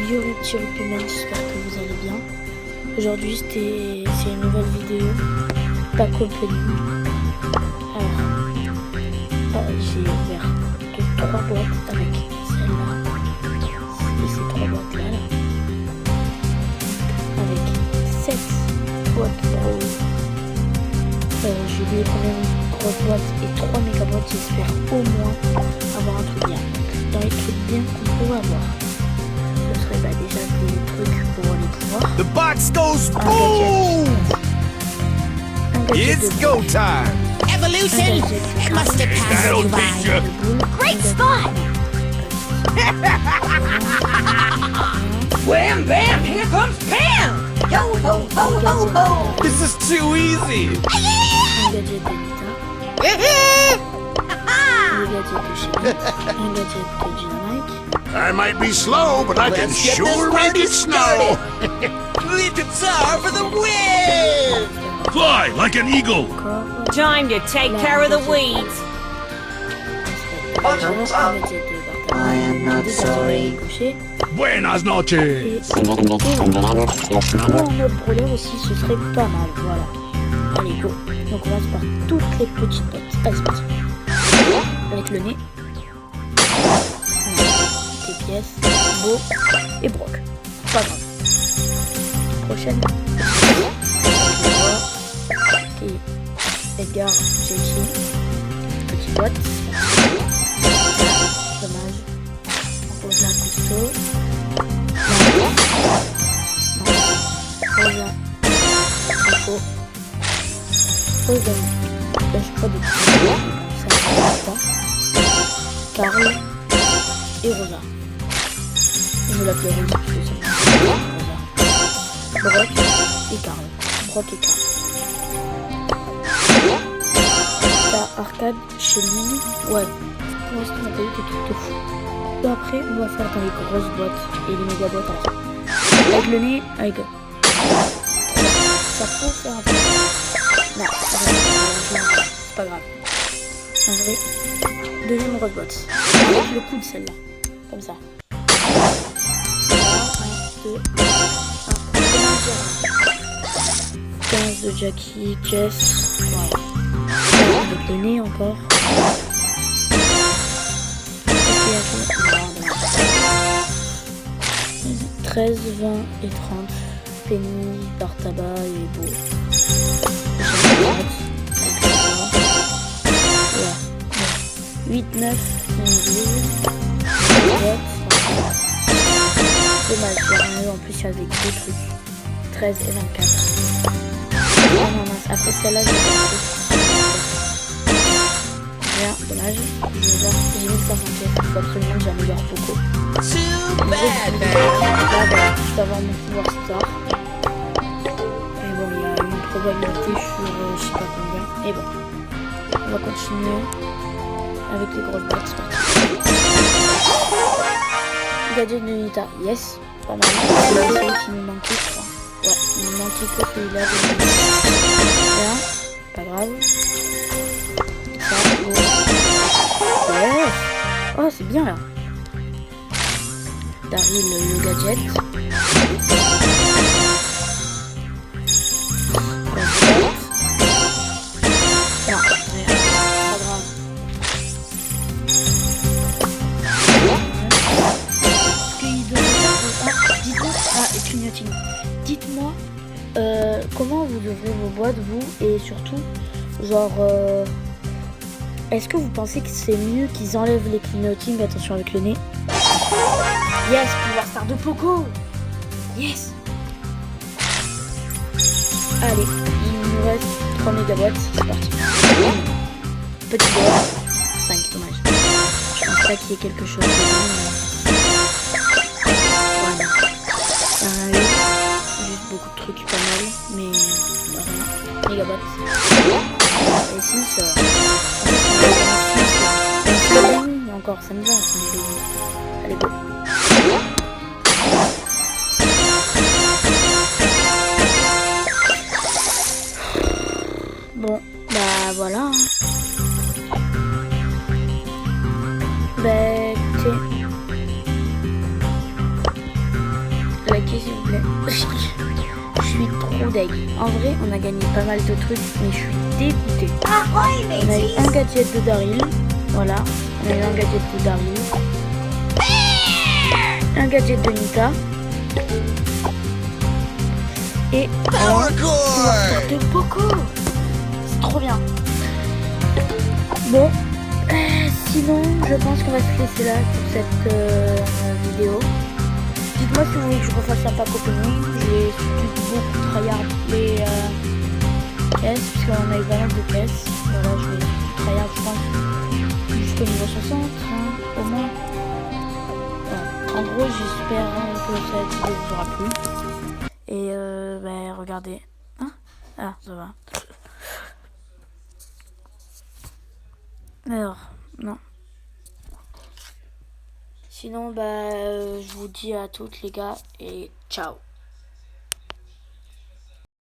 Yuri Petit Rugbyman, j'espère que vous allez bien. Aujourd'hui c'est une nouvelle vidéo, pack opening. Alors, j'ai ouvert 3 boîtes avec celle-là et ces 3 boîtes-là, avec 7 boîtes roses. J'ai vu les premières grosses boîtes et 3 méga boîtes, j'espère au moins avoir un truc bien. Dans les trucs bien qu'on peut avoir, ce serait déjà des trucs pour les pouvoirs. The box goes boom! It's go time! Evolution! It must have passed you by. Great spot! Wham bam! Here comes Pam! Yo ho ho ho ho! This is too easy! Un gadget de Nita, des gadgets de Shelly, un gadget de Dynamite. I might be slow, but I can sure make it snow. Lead guitar for the win! Fly like an eagle. Time to take care of the weeds. Un gadget de Bartaba, des gadgets de Buenas noches. et en mode brawler aussi, ce serait pas mal, voilà. Allez, go. Donc on commence par toutes les petites bottes. Allez, c'est parti. Avec le nez. Des pièces, Beau et Brock. Pas grave. Prochaine. Et Edgar, Chelsea. Petite boîte. Dommage. Rosa Cousteau. Rosa. Nico. Rosa. Là, je crois des petits bois. Ça ne pas. Carl. Et Rosa. Je vais l'appeler Rosa parce que c'est Rosa. Brock et Carl. Brock et Carl. T'as Arcade, Shelly. Ouais. Pour l'instant, on a pas eu des trucs de fou. Et après, on va faire dans les grosses boîtes et les méga boîtes après. Avec le nez, allez go. Ça peut faire un peu. Non, c'est pas grave. En vrai, deuxième grosse boîte. Avec le coup de celle-là. Comme ça. 1, 2, 1. 15 de Jackie, Jess. Voilà. Avec le nez encore. 13, 20 et 30. Penny, Bartaba et Beau. 8, 9, 12. Dommage, j'ai rien eu en plus avec 2 trucs. 13 et 24. Oh non, mince. Après celle-là, j'ai pas rien, dommage. Je vais voir, j'ai mis 50. Il faut absolument que j'améliore beaucoup. Là, voilà, je peux avoir mon pouvoir star. Et bon, il y a une probabilité sur je sais pas combien. Et bon, on va continuer avec les grosses boîtes. C'est parti. Gadget de Nita, yes, pas mal. C'est celui qui nous manquait, je crois. Ouais, il nous manquait que celui-là. Bien, pas grave. Ça, go. Ouais. Oh, c'est bien là. Daryl, le gadget. Non, rien, pas grave. Dites-moi, et clignoting. Dites-moi comment vous ouvrez vos boîtes, vous, et surtout, genre, est-ce que vous pensez que c'est mieux qu'ils enlèvent les clignotings, attention avec le nez. Yes, pouvoir star de Poco. Yes. Allez, il nous reste 3 méga boîtes, c'est parti. Petit boîte, 5, dommage. Je pense pas qu'il y ait quelque chose dedans. Voilà. Juste beaucoup de trucs pas mal, mais rien. Méga boîte. Et 6, mais encore, ça me va, 5 Allez, go. Bon, bah voilà. Bah, écoutez. liker s'il vous plaît. Je suis trop deg. En vrai, on a gagné pas mal de trucs, mais je suis dégoûtée. Ahoy, On a eu mateys! un gadget de Daryl. Voilà. On a eu un gadget de Daryl. Un gadget de Nita. Et Power un cord! de Poco. C'est trop bien. Bon. Sinon, je pense qu'on va se laisser là pour cette vidéo. Dites-moi si vous voulez que je refasse un pack opening. J'ai surtout beaucoup tryhard les caisses, parce qu'on a eu pas mal de caisses. Voilà, je vais tryhard, je pense, jusqu'au niveau 60, hein, au moins. Voilà. En gros, j'espère que cette vidéo vous aura plu. Et bah, regardez. Hein, ah, ça va. Alors, non. Sinon, bah, je vous dis à toutes les gars et ciao.